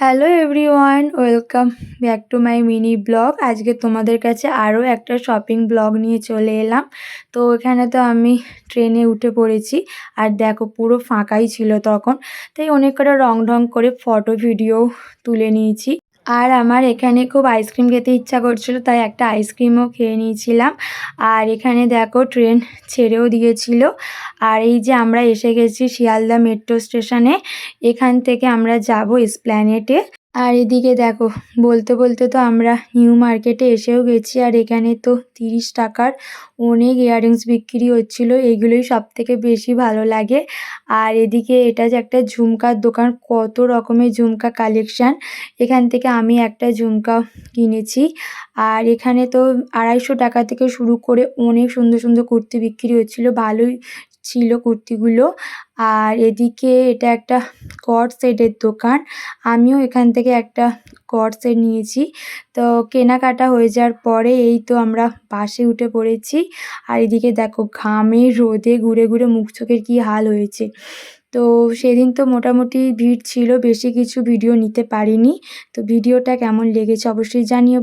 Hello everyone, welcome back to my mini blog. আজকে তোমাদের কাছে আরও একটা শপিং ব্লগ নিয়ে চলে এলাম। তো এখানে তো আমি ট্রেনে উঠে পড়েছি, আর দেখো পুরো ফাঁকাই ছিল তখন, তাই অনেক কটা রং ঢং করে ফটো ভিডিও তুলে নিয়েছি। আর আমার এখানে খুব আইসক্রিম খেতে ইচ্ছা করছিল, তাই একটা আইসক্রিমও খেয়ে নিয়েছিলাম। আর এখানে দেখো ট্রেন ছেড়েও দিয়েছিল। আর এই যে আমরা এসে গেছি শিয়ালদা মেট্রো স্টেশনে। এখান থেকে আমরা যাব এসপ্ল্যানেডে। আর এদিকে দেখো, বলতে বলতে তো আমরা নিউ মার্কেটে এসেও গেছি। আর এখানে তো 30 টাকার অনেক ইয়াররিংস বিক্রি হচ্ছিল, এগুলোই সব থেকে বেশি ভালো লাগে। আর এদিকে এটা যে একটা ঝুমকার দোকান, কত রকমের ঝুমকা কালেকশান। এখান থেকে আমি একটা ঝুমকা কিনেছি। আর এখানে তো 250 টাকা থেকে শুরু করে অনেক সুন্দর সুন্দর কুর্তি বিক্রি হচ্ছিল, ভালোই ছিল কুর্তিগুলো। আর এদিকে এটা একটা কট সেটের দোকান, আমিও এখান থেকে একটা কট সেট নিয়েছি। তো কেনাকাটা হয়ে যাওয়ার পরে এই তো আমরা বাসে উঠে পড়েছি। আর এদিকে দেখো ঘামে রোদে ঘুরে ঘুরে মুখ চোখের কী হাল হয়েছে। তো সেদিন তো মোটামুটি ভিড় ছিল, বেশি কিছু ভিডিও নিতে পারিনি। তো ভিডিওটা কেমন লেগেছে অবশ্যই জানিও।